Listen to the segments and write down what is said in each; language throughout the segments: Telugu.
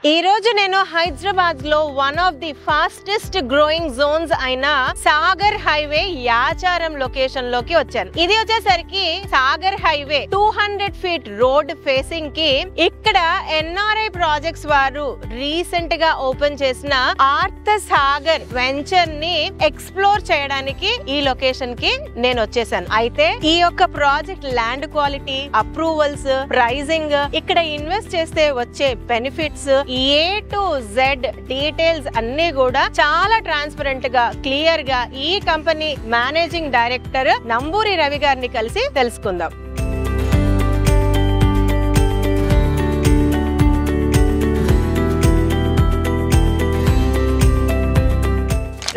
ఈ రోజు నేను హైదరాబాద్ లో one of the fastest growing zones అయిన సాగర్ హైవే యాచారం లొకేషన్ లోకి వచ్చాను. ఇది వచ్చేసరికి Sagar highway 200 feet road facing కి ఇక్కడ ఎన్ఆర్ఐ ప్రాజెక్ట్స్ వారు రీసెంట్ గా ఓపెన్ చేసిన ఆర్త సాగర్ వెంచర్ ని ఎక్స్ప్లోర్ చేయడానికి ఈ లొకేషన్ కి నేను వచ్చేసాను. అయితే ఈ యొక్క project land quality, approvals, pricing, ఇక్కడ ఇన్వెస్ట్ చేస్తే వచ్చే benefits, A to Z details అన్ని కూడా చాలా ట్రాన్స్పరెంట్ గా, క్లియర్ గా ఈ company managing director Namburi Ravi గారిని కలిసి తెలుసుకుందాం.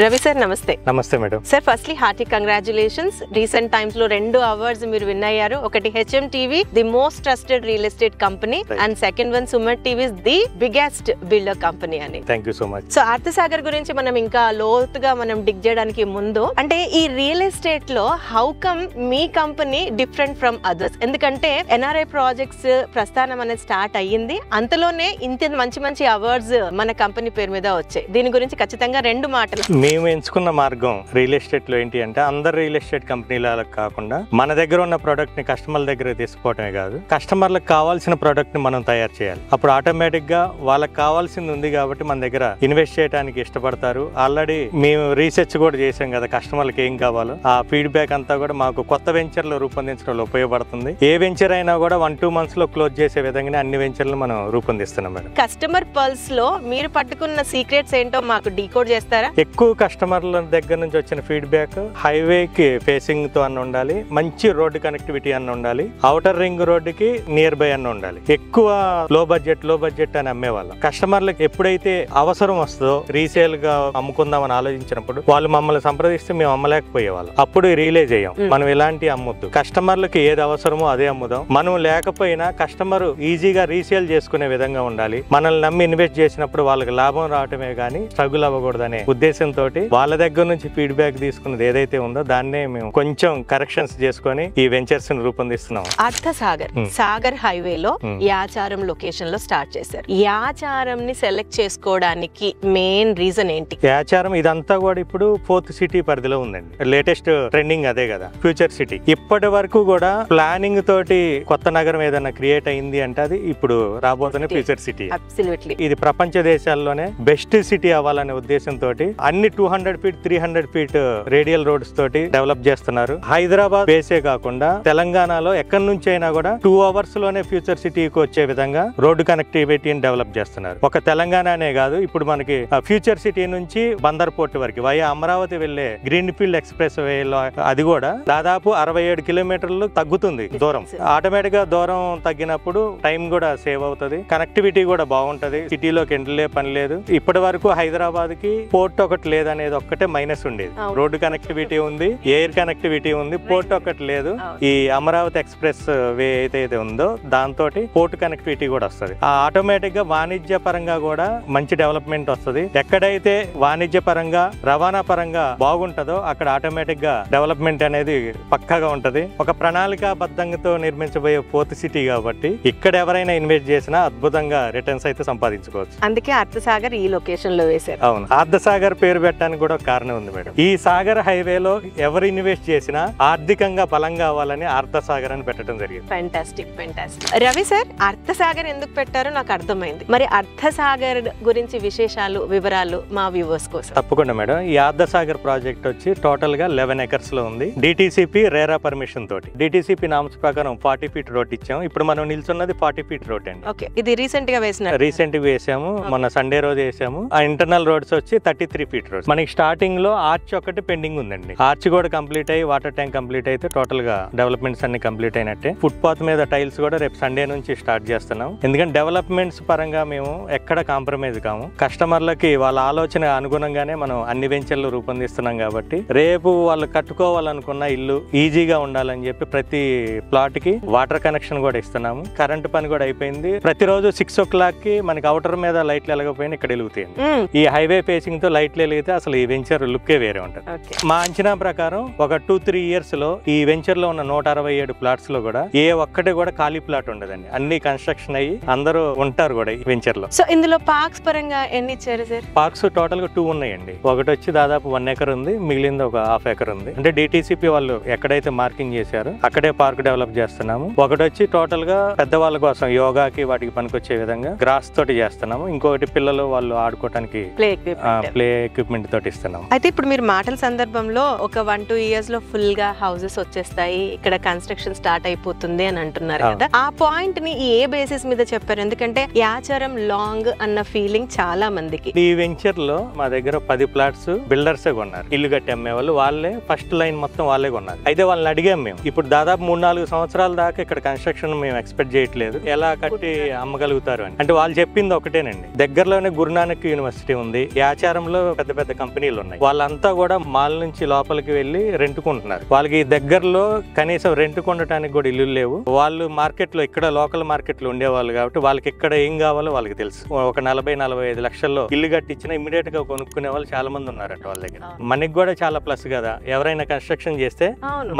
రవి సార్ నమస్తే. నమస్తే madam. Sir firstly hearty congratulations. Recent times లో 2 అవార్డ్స్ మీరు విన్ అయ్యారు. ఒకటి HMTV the most trusted real estate company and second one Suman TV the biggest builder company అని. Thank you so much. So Arthasagar గురించి మనం ఇంకా లోతుగా మనం డిగ్ చేయడానికి ముందు అంటే ఈ రియల్ ఎస్టేట్ లో how come me company different from others? ఎందుకంటే NRI ప్రాజెక్ట్స్ ప్రస్థానం అనేది స్టార్ట్ అయ్యింది, అంతలోనే ఇంత మంచి మంచి అవార్డ్స్ మన కంపెనీ పేరు మీద వచ్చాయి. దీని గురించి ఖచ్చితంగా 2 మాటలు. మేము ఎంచుకున్న మార్గం రియల్ ఎస్టేట్ లో ఏంటి అంటే అందరు రియల్ ఎస్టేట్ కంపెనీలకు కాకుండా మన దగ్గర ఉన్న ప్రోడక్ట్ ని కస్టమర్ల దగ్గర తీసుకోవటమే కాదు, కస్టమర్లకు కావాల్సిన ప్రోడక్ట్ ని మనం తయారు చేయాలి. అప్పుడు ఆటోమేటిక్ గా వాళ్ళకి కావాల్సింది ఉంది కాబట్టి మన దగ్గర ఇన్వెస్ట్ చేయడానికి ఇష్టపడతారు. ఆల్రెడీ మేము రీసెర్చ్ కూడా చేసాం కదా కస్టమర్లకు ఏం కావాలో. ఆ ఫీడ్బ్యాక్ అంతా కూడా మాకు కొత్త వెంచర్లు రూపొందించడంలో ఉపయోగపడుతుంది. ఏ వెంచర్ అయినా కూడా 1-2 months లో క్లోజ్ చేసే విధంగా అన్ని వెంచర్లు మనం రూపొందిస్తున్నాం మేడం. కస్టమర్ పల్స్ లో మీరు పట్టుకున్న సీక్రెట్స్ ఏంటో మాకు డీకోడ్ చేస్తారా? ఎక్కువ కస్టమర్ల దగ్గర నుంచి వచ్చిన ఫీడ్బ్యాక్ హైవేకి ఫేసింగ్ తో అన్న ఉండాలి, మంచి రోడ్డు కనెక్టివిటీ అన్న ఉండాలి, ఔటర్ రింగ్ రోడ్డుకి నియర్ బై అన్న ఉండాలి. ఎక్కువ లో బడ్జెట్ అని అమ్మేవాళ్ళం. కస్టమర్లకు ఎప్పుడైతే అవసరం వస్తుందో రీసేల్ గా అమ్ముకుందామని ఆలోచించినప్పుడు వాళ్ళు మమ్మల్ని సంప్రదిస్తే మేము అమ్మలేకపోయేవాళ్ళం. అప్పుడు రియలైజ్ అయ్యాం మనం ఇలాంటి అమ్మొద్దు, కస్టమర్లకు ఏది అవసరంలో అదే అమ్ముదాం. మనం లేకపోయినా కస్టమర్ ఈజీగా రీసేల్ చేసుకునే విధంగా ఉండాలి. మనల్ని నమ్మి ఇన్వెస్ట్ చేసినప్పుడు వాళ్ళకి లాభం రావటమే గానీ స్ట్రగుల్ అవ్వకూడదనే ఉద్దేశంతో వాళ్ళ దగ్గర నుంచి ఫీడ్బ్యాక్ తీసుకున్నది ఏదైతే ఉందో దాన్నే మేము కొంచెం కరెక్షన్స్ చేసుకొని ఈ వెంచర్స్ ని రూపొందిస్తున్నాం. అర్థసాగర్ సాగర్ హైవే లో యాచారం లొకేషన్ లో స్టార్ట్ చేశారు. యాచారం ని సెలెక్ట్ చేసుకోవడానికి మెయిన్ రీజన్ ఏంటి? యాచారం ఇదంతా కూడా ఇప్పుడు 4th సిటీ పరిధిలో ఉందండి. లేటెస్ట్ ట్రెండింగ్ అదే కదా, ఫ్యూచర్ సిటీ. ఇప్పటి వరకు కూడా ప్లానింగ్ తోటి కొత్త నగరం ఏదైనా క్రియేట్ అయింది అంటే అది ఇప్పుడు రాబోతున్న ఫ్యూచర్ సిటీ. ఇది ప్రపంచ దేశాల్లోనే బెస్ట్ సిటీ అవ్వాలనే ఉద్దేశంతో అన్ని 200 ఫీట్ 300 ఫీట్ రేడియల్ రోడ్స్ తోటి డెవలప్ చేస్తున్నారు. హైదరాబాద్ బేసే కాకుండా తెలంగాణలో ఎక్కడి నుంచి అయినా కూడా 2 hours లోనే ఫ్యూచర్ సిటీకి వచ్చే విధంగా రోడ్డు కనెక్టివిటీని డెవలప్ చేస్తున్నారు. ఒక తెలంగాణనే కాదు, ఇప్పుడు మనకి ఫ్యూచర్ సిటీ నుంచి బందర్ పోర్ట్ వరకు వయా అమరావతి వెళ్లే గ్రీన్ ఫీల్డ్ ఎక్స్ప్రెస్ వేలో అది కూడా దాదాపు 67 కిలోమీటర్లు తగ్గుతుంది దూరం. ఆటోమేటిక్ గా దూరం తగ్గినప్పుడు టైం కూడా సేవ్ అవుతుంది, కనెక్టివిటీ కూడా బాగుంటది, సిటీలోకి ఎండలే పని లేదు. ఇప్పటి వరకు హైదరాబాద్ కి పోర్ట్ ఒకటి లేదనేది ఒక్కటే మైనస్ ఉండేది. రోడ్డు కనెక్టివిటీ ఉంది, ఎయిర్ కనెక్టివిటీ ఉంది, పోర్ట్ ఒకటి లేదు. ఈ అమరావతి ఎక్స్ప్రెస్ వే ఏదైతే ఉందో దాంతో పోర్ట్ కనెక్టివిటీ కూడా వస్తుంది. ఆ ఆటోమేటిక్ గా వాణిజ్య పరంగా కూడా మంచి డెవలప్మెంట్ వస్తుంది. ఎక్కడైతే వాణిజ్య పరంగా రవాణా పరంగా బాగుంటదో అక్కడ ఆటోమేటిక్ గా డెవలప్మెంట్ అనేది పక్కాగా ఉంటది. ఒక ప్రణాళికాబద్ధంతో నిర్మించబోయే 4th సిటీ కాబట్టి ఇక్కడ ఎవరైనా ఇన్వెస్ట్ చేసినా అద్భుతంగా రిటర్న్స్ అయితే సంపాదించుకోవచ్చు. అందుకే అర్థసాగర్ ఈ లొకేషన్ లో వేశారు. అవును, అర్థసాగర్ పేరు పెట్టడానికి కూడా కారణం ఉంది మేడం. ఈ సాగర్ హైవేలో ఎవరు ఇన్వెస్ట్ చేసినా ఆర్థికంగా బలంగా అవ్వాలని అర్థసాగర్ అని పెట్టడం జరిగింది. ఫెంటాస్టిక్. రవి సార్, అర్థసాగర్ ఎందుకు పెట్టారో నాకు అర్థమైంది. మరి అర్థసాగర్ గురించి విశేషాలు, వివరాలు మా వ్యూవర్స్ కోసం. తప్పకుండా మేడం. ఈ అర్థసాగర్ ప్రాజెక్ట్ వచ్చి టోటల్ గా 11 acres లో ఉంది. DTCP రేరా పర్మిషన్ తోటి. DTCP నామ్స్ ప్రకారం 40 feet రోడ్ ఇచ్చాం. ఇప్పుడు మనం నిల్చున్నది 40 feet రోడ్ అండి. ఓకే, ఇది రీసెంట్ గా వేసాము, మొన్న సండే రోజు వేసాము. ఆ ఇంటర్నల్ రోడ్స్ వచ్చి 33 feet రోడ్స్. మనకి స్టార్టింగ్ లో ఆర్చ్ ఒకటి పెండింగ్ ఉందండి. ఆర్చ్ కూడా కంప్లీట్ అయ్యి వాటర్ ట్యాంక్ కంప్లీట్ అయితే టోటల్ గా డెవలప్మెంట్స్ అన్ని కంప్లీట్ అయినట్టే. ఫుట్ పాత్ మీద టైల్స్ కూడా రేపు సండే నుంచి స్టార్ట్ చేస్తున్నాం. ఎందుకంటే డెవలప్మెంట్స్ పరంగా మేము ఎక్కడ కాంప్రమైజ్ కాము. కస్టమర్లకి వాళ్ళ ఆలోచన అనుగుణంగానే మనం అన్ని వెంచర్లు రూపొందిస్తున్నాం కాబట్టి రేపు వాళ్ళు కట్టుకోవాలనుకున్న ఇల్లు ఈజీగా ఉండాలని చెప్పి ప్రతి ప్లాట్ కి వాటర్ కనెక్షన్ కూడా ఇస్తున్నాము. కరెంట్ పని కూడా అయిపోయింది. ప్రతిరోజు 6 o'clock కి మనకి అవుటర్ మీద లైట్లు వెలగపోయినా ఇక్కడ వెలుగుతాయండి. ఈ హైవే ఫేసింగ్ తో లైట్లు వెలిగితే అయితే అసలు ఈ వెంచర్ లుక్కే వేరే ఉంటుంది. మా అంచనా ప్రకారం ఒక 2-3 ఇయర్స్ లో ఈ వెంచర్ లో ఉన్న 167 ప్లాట్స్ లో కూడా ఏ ఒక్కటి కూడా ఖాళీ ప్లాట్ ఉండదండి. అన్ని కన్స్ట్రక్షన్ అయ్యి అందరూ ఉంటారు కూడా ఈ వెంచర్ లో. సో ఇందులో పార్క్స్ పరంగా ఎన్ని ఇచ్చారు సార్? పార్క్స్ టోటల్ గా 2 ఉన్నాయండి. ఒకటి వచ్చి దాదాపు 1 ఎకర్ ఉంది, మిగిలింది ఒక 1/2 ఎకర్ ఉంది. అంటే డిటిసిపి వాళ్ళు ఎక్కడైతే మార్కింగ్ చేశారో అక్కడే పార్క్ డెవలప్ చేస్తున్నాము. ఒకటి వచ్చి టోటల్ గా పెద్దవాళ్ళ కోసం యోగాకి వాటికి పనికొచ్చే విధంగా గ్రాస్ తోటి చేస్తున్నాము. ఇంకొకటి పిల్లలు వాళ్ళు ఆడుకోవడానికి ప్లే ఎక్విప్మెంట్ తోటి ఇస్తున్నాము. అయితే ఇప్పుడు మీరు మాటల సందర్భంలో ఒక 1-2 ఇయర్స్ లో ఫుల్ గా హౌసెస్ వచ్చేస్తాయి, ఇక్కడ కన్స్ట్రక్షన్ స్టార్ట్ అయిపోతుంది అని అంటున్నారు కదా. ఆ పాయింట్ ని ఏ బేసిస్ మీద చెప్పారు? ఎందుకంటే యాచారం లాంగ్ అన్న ఫీలింగ్ చాలా మందికి. ఈ వెంచర్ లో మా దగ్గర 10 ప్లాట్స్ బిల్డర్సే కొన్నారు. ఇల్లు కట్టి అమ్మే వాళ్ళు వాళ్ళే, ఫస్ట్ లైన్ మొత్తం వాళ్ళే కొన్నారు. అయితే వాళ్ళని అడిగాం మేము. ఇప్పుడు దాదాపు 3-4 సంవత్సరాల దాకా ఇక్కడ కన్స్ట్రక్షన్ మేము ఎక్స్పెక్ట్ చేయట్లేదు, ఎలా కట్టి అమ్మగలుగుతారు అని. అంటే వాళ్ళు చెప్పింది ఒకటేనండి, దగ్గరలోనే గురునానక్ యూనివర్సిటీ ఉంది, యాచారంలో పెద్ద పెద్ద కంపెనీలు ఉన్నాయి. వాళ్ళంతా కూడా మాల్ నుంచి లోపలికి వెళ్ళి రెంట్కుంటున్నారు. వాళ్ళకి దగ్గరలో కనీసం రెంట్ కొనడానికి కూడా ఇల్లు లేవు. వాళ్ళు మార్కెట్ లో ఇక్కడ లోకల్ మార్కెట్ లో ఉండేవాళ్ళు కాబట్టి వాళ్ళకి ఇక్కడ ఏం కావాలో వాళ్ళకి తెలుసు. ఒక 40-45 లక్షల్లో ఇల్లు కట్టించిన ఇమీడియట్ గా కొనుక్కునే వాళ్ళు చాలా మంది ఉన్నారట వాళ్ళ దగ్గర. మనకి కూడా చాలా ప్లస్ కదా, ఎవరైనా కన్స్ట్రక్షన్ చేస్తే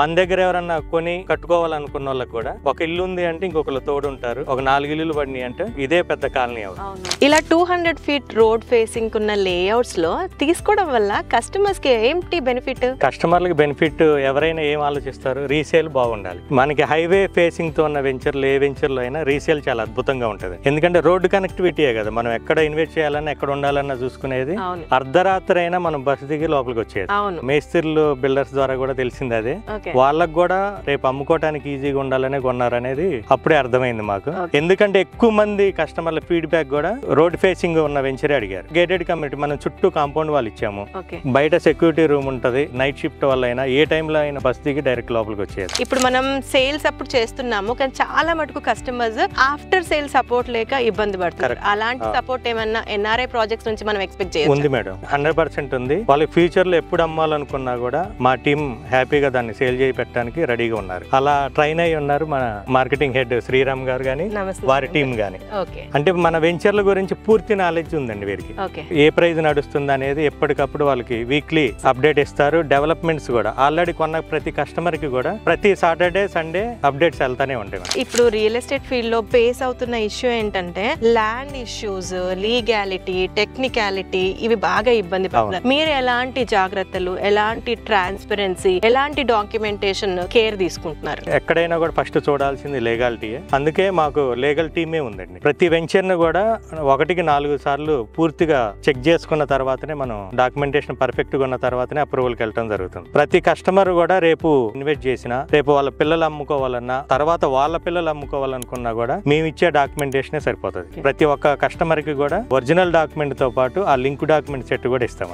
మన దగ్గర ఎవరన్నా కొని కట్టుకోవాలనుకున్న వాళ్ళకి కూడా ఒక ఇల్లు ఉంది అంటే ఇంకొకరు తోడు ఉంటారు. ఒక 4 ఇల్లులు పడినాయి అంటే ఇదే పెద్ద కాలనీ అవుతుంది. ఇలా 200 ఫీట్ రోడ్ ఫేసింగ్ ఉన్న లేఅవుట్స్ లో తీసుకోవడం వల్ల కస్టమర్స్ కి ఏంటి బెనిఫిట్? కస్టమర్లకి బెనిఫిట్ ఎవరైనా ఏం ఆలోచిస్తారు, రీసేల్ బాగుండాలి. మనకి హైవే ఫేసింగ్ తో ఉన్న వెంచర్లు ఏ వెంచర్ లో అయినా రీసేల్ చాలా అద్భుతంగా ఉంటది. ఎందుకంటే రోడ్డు కనెక్టివిటీయే కదా, మనం ఎక్కడ ఇన్వెస్ట్ చేయాలన్నా ఎక్కడ ఉండాలన్నా చూసుకునేది. అర్ధరాత్రి అయినా మనం బస్సు దిగి లోపలికి వచ్చేది. మేస్త్రీలు బిల్డర్స్ ద్వారా కూడా తెలిసింది అదే. వాళ్ళకు కూడా రేపు అమ్ముకోవడానికి ఈజీగా ఉండాలనే కొన్నారనేది అప్పుడే అర్థమైంది మాకు. ఎందుకంటే ఎక్కువ మంది కస్టమర్ల ఫీడ్బ్యాక్ కూడా రోడ్ ఫేసింగ్ ఉన్న వెంచరే అడిగారు. గేటెడ్ కమ్యూనిటీ, మనం చుట్టూ కాంపౌండ్ వాళ్ళు ఇచ్చాము, బయట సెక్యూరిటీ రూమ్ ఉంటది, నైట్ షిఫ్ట్ వల్ల అయినా ఏ టైంలో అయినా బస్ దిగి డైరెక్ట్ లోపలికి వచ్చేది. ఇప్పుడు మనం సేల్స్ అప్పుడు చేస్తున్నాము, కానీ చాలా మటుకు కస్టమర్స్ ఆఫ్టర్ సేల్ సపోర్ట్ లేక ఇబ్బంది పడుతున్నారు. అలాంటి సపోర్ట్ ఏమన్నా ఎన్ఆర్ఐ ప్రాజెక్ట్స్ నుంచి మనం ఎక్స్పెక్ట్ చేయొచ్చు? ఉంది మేడం, 100% ఉంది. వాళ్ళకి ఫ్యూచర్ లో ఎప్పుడు అమ్మాలనుకున్నా కూడా మా టీం హ్యాపీగా దాన్ని సేల్ చేయి పెట్టడానికి రెడీగా ఉన్నారు. అలా ట్రైన్ అయి ఉన్నారు మన మార్కెటింగ్ హెడ్ శ్రీరామ్ గారు గానీ వారి టీం గానీ. అంటే మన వెంచర్ల గురించి పూర్తి నాలెడ్జ్ ఉందండి వీరికి. ఏ ప్రైజ్ నడుస్తుంది అనేది ఎప్పటికప్పుడు వాళ్ళకి వీక్లీ అప్డేట్ ఇస్తారు. డెవలప్మెంట్స్ కూడా ఆల్రెడీ కొన్న ప్రతి కస్టమర్ కి కూడా ప్రతి సాటర్డే సండే అప్డేట్స్ వెళ్తానే ఉంటాయి. ఇప్పుడు రియల్ ఎస్టేట్ ఫీల్డ్ లో ఫేస్ అవుతున్న ఇష్యూ ఏంటంటే ల్యాండ్ ఇష్యూస్, లీగాలిటీ, టెక్నికాలిటీ, ఇవి బాగా ఇబ్బంది పడుతున్నారు. మీరు ఎలాంటి జాగ్రత్తలు, ఎలాంటి ట్రాన్స్పరెన్సీ, ఎలాంటి డాక్యుమెంటేషన్ కేర్ తీసుకుంటున్నారు? ఎక్కడైనా కూడా ఫస్ట్ చూడాల్సింది లీగాలిటీ. అందుకే మాకు లీగల్ టీమే ఉందండి. ప్రతి వెంచర్ ను కూడా 1-4 సార్లు పూర్తిగా చెక్ చేసుకున్న తర్వాతనే మనం డాక్యుమెంటేషన్ పర్ఫెక్ట్ గా ఉన్న తర్వాతనే అప్రూవల్ కి వెళ్ళడం జరుగుతుంది. ప్రతి కస్టమర్ కూడా రేపు ఇన్వెస్ట్ చేసినా, రేపు వాళ్ళ పిల్లలు అమ్ముకోవాలన్నా, తర్వాత వాళ్ళ పిల్లలు అమ్ముకోవాలనుకున్నా కూడా మేము ఇచ్చే డాక్యుమెంటేషన్ సరిపోతుంది. ప్రతి ఒక్క కస్టమర్ కి కూడా ఒరిజినల్ డాక్యుమెంట్ తో పాటు ఆ లింక్ డాక్యుమెంట్ సెట్ కూడా ఇస్తాం.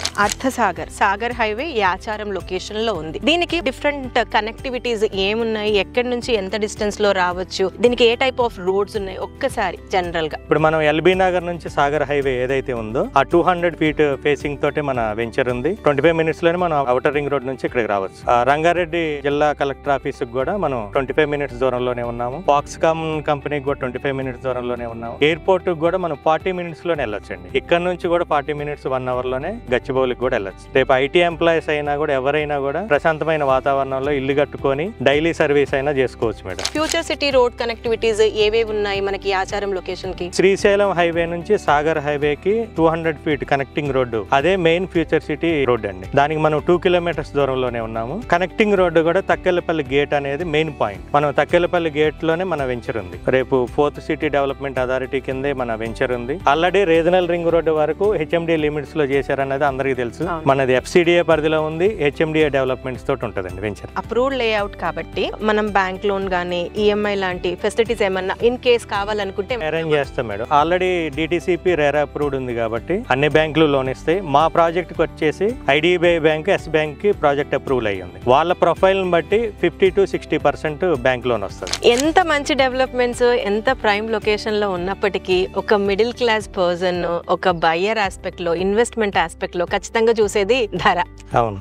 సాగర్ హైవే యాచారం లొకేషన్ లో ఉంది. దీనికి డిఫరెంట్ కనెక్టివిటీస్ ఏమున్నాయి, ఎక్కడి నుంచి ఎంత డిస్టెన్స్ లో రావచ్చు, దీనికి ఏ టైప్ ఆఫ్ రోడ్స్ ఉన్నాయి ఒక్కసారి జనరల్ గా? ఇప్పుడు మనం ఎల్బీ నగర్ నుంచి సాగర్ హైవే ఏదైతే ఉందో ఆ 200 ఫీట్ ఫేసింగ్ తోటి మన వెంచర్ ఉంది. 25 మినిట్స్ లోనే మనం అవుటర్ రింగ్ రోడ్ నుంచి ఇక్కడికి రావచ్చు. రంగారెడ్డి జిల్లా కలెక్టర్ ఆఫీస్ కూడా మనం 25 మినిట్స్ దూరంలోనే ఉన్నాము. ఫాక్స్కామ్ కంపెనీకి కూడా 25 మినిట్స్ దూరంలోనే ఉన్నాము. ఎయిర్పోర్ట్ కూడా మనం 40 మినిట్స్ లోనే వెళ్ళొచ్చండి. ఇక్కడ నుంచి కూడా 40 మినిట్స్ 1 అవర్ లోనే గచ్చిబౌలికి కూడా వెళ్ళొచ్చు. రేపు ఐటీ ఎంప్లాయీస్ అయినా కూడా ఎవరైనా కూడా ప్రశాంతమైన వాతావరణంలో ఇల్లు కట్టుకొని డైలీ సర్వీస్ అయినా చేసుకోవచ్చు madam. Future city road connectivities ఏవేవి ఉన్నాయి మనకి యాచారం లొకేషన్ కి? శ్రీశైలం హైవే నుంచి సాగర్ హైవే కి 200 ఫీట్ కనెక్టింగ్ రోడ్డు, అదే మెయిన్ ఫ్యూచర్ సిటీ రోడ్ అండి. దానికి మనం 2 కిలోమీటర్స్ దూరంలోనే ఉన్నాము. కనెక్టింగ్ రోడ్డు కూడా తక్కెలపల్లి గేట్ అనేది మెయిన్ పాయింట్. మనం తక్కెలపల్లి గేట్ లోనే మన వెంచర్ ఉంది. రేపు 4th సిటీ డెవలప్మెంట్ అథారిటీ కిందే మన వెంచర్ ఉంది. ఆల్రెడీ రీజనల్ రింగ్ రోడ్డు వరకు హెచ్ఎండి లిమిట్స్ లో చేశారన్నది అందరికీ తెలుసు. మనది FCDA పరిధిలో ఉంది, HMDA డెవలప్మెంట్స్ తోటి ఉంటదండి వెంచర్. అప్రూవ్డ్ లేఅవుట్ కాబట్టి మనం బ్యాంక్ లోన్ గానీ EMI లాంటి ఫెసిలిటీస్ ఏమన్నా ఇన్ కేస్ కావాలనుకుంటే అరేంజ్ చేస్తాం madam. Already DTCP RERA approved ఉంది కాబట్టి అన్ని బ్యాంకులు లోన్ ఇస్తాయి. మా ప్రాజెక్ట్ కి వచ్చేసి IDBI బ్యాంక్, S బ్యాంక్ కి ప్రాజెక్ట్ అప్రూవల్ అయ్యింది. వాళ్ళ ప్రొఫైల్ బట్టి 50-60% బ్యాంక్ లోన్ వస్తుంది. ఎంత మంచి డెవలప్మెంట్స్, ఎంత ప్రైమ్ లొకేషన్ లో ఉన్నప్పటికీ ఒక మిడిల్ క్లాస్ పర్సన్ ఒక బయ్యర్ ఆస్పెక్ట్ లో, ఇన్వెస్ట్మెంట్ ఆస్పెక్ట్ లో ఖచ్చితంగా చూసేది ధర. అవును.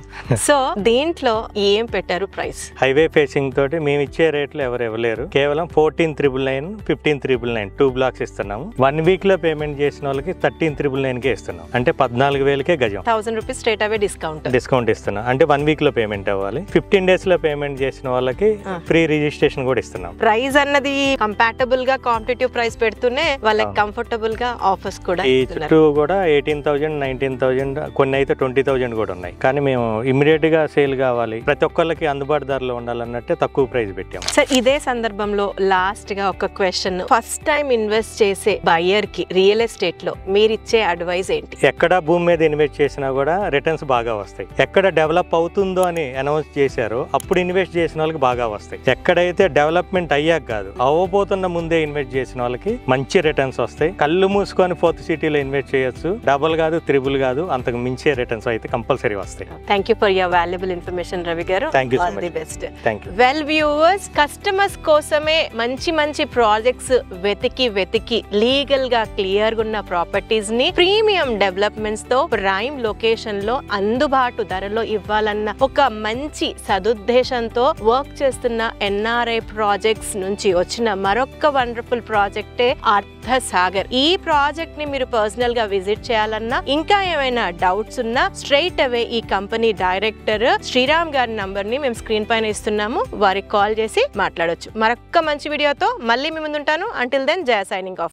సో దీంట్లో ఏం పెట్టారు ప్రైస్? హైవే ఫేసింగ్ తోటి మేము ఇచ్చే రేట్లు ఎవరు ఇవ్వలేరు. కేవలం 14,999, 15,999 2 బ్లాక్స్ ఇస్తున్నాము. 1 వీక్ లో పేమెంట్ చేసిన వాళ్ళకి 13,999 కే ఇస్తున్నాం. అంటే 14,000కే గజం. 1000 రూపీస్ స్ట్రేట్ అవే డిస్కౌంట్ ఇస్తున్నాం. అంటే 1 వీక్ లో పేమెంట్ అవ్వాలి. 15 days లో పేమెంట్ చేసిన వాళ్ళకి ఫ్రీ రిజిస్ట్రేషన్ కూడా ఇస్తున్నాం. ప్రైస్ అన్నది కంపాటబుల్ గా కాంపిటేటివ్ ప్రైస్ పెడుతూనే వాళ్ళకి కంఫర్టబుల్ గా ఆఫర్స్ కూడా ఈ చుట్టూ కూడా 18,000, 19,000, కొన్ని అయితే 20,000 కూడా ఉన్నాయి. కానీ మేము ఇమ్మీడియట్ గా సేల్ కావాలి, ప్రతి ఒక్కళ్ళకి అందుబాటు ధరలో ఉండాలన్నట్టే తక్కువ ప్రైస్ పెట్టాము. సార్ ఇదే సందర్భంలో లాస్ట్ గా ఒక క్వశ్చన్, ఫస్ట్ టైం ఇన్వెస్ట్ చేసే బయర్ కి రియల్ ఎస్టేట్ లో మీరిచ్చే అడ్వైస్ ఏంటి? ఎక్కడ భూమి మీద ఇన్వెస్ట్ చేసినా కూడా రిటర్న్స్ బాగా వస్తాయి. ఎక్కడ డెవలప్ అవుతుందో అని అనౌన్స్ చేశారో అప్పుడు ఇన్వెస్ట్ చేసిన వాళ్ళకి బాగా వస్తాయి. ఎక్కడైతే డెవలప్మెంట్ అయ్యాక కాదు, అవ్వబోతున్న ముందే ఇన్వెస్ట్ చేసిన వాళ్ళకి మంచి రిటర్న్స్ వస్తాయి. కళ్ళు మూసుకొని 4th సిటీలో ఇన్వెస్ట్ చేయొచ్చు. డబుల్ కాదు, త్రిబుల్ కాదు, అంతకు మించే రిటర్న్స్ అయితే కంపల్సరీ వస్తాయి. Thank you for your valuable information Ravi గారు. Thank you so much. The best. Thank you. Well viewers, customers కోసమే మంచి ప్రాజెక్ట్స్ వెతికి లీగల్ గా క్లియర్ గా ఉన్న ప్రాపర్టీస్ ని ప్రీమియం డెవలప్మెంట్స్ తో ప్రైమ్ లొకేషన్ లో అందుబాటు ధరలో ఇవ్వాలన్న ఒక మంచి సదుద్దేశంతో వర్క్ చేస్తున్న ఎన్ఆర్ఐ ప్రాజెక్ట్స్ నుంచి వచ్చిన మరొక వండర్ఫుల్ ప్రాజెక్టే అర్థసాగర్. ఈ ప్రాజెక్ట్ ని మీరు పర్సనల్ గా విజిట్ చేయాలన్నా, ఇంకా ఏమైనా డౌట్స్ ఉన్నా స్ట్రైట్ అవే ఈ కంపెనీ డైరెక్టర్ శ్రీరామ్ గారి నంబర్ ని మేము స్క్రీన్ పైన ఇస్తున్నాము, వారికి కాల్ చేసి మాట్లాడొచ్చు. మరొక మంచి వీడియోతో మళ్ళీ మీ ముందుంటాను. అంటిల్ దెన్, జయ సైనింగ్ ఆఫ్.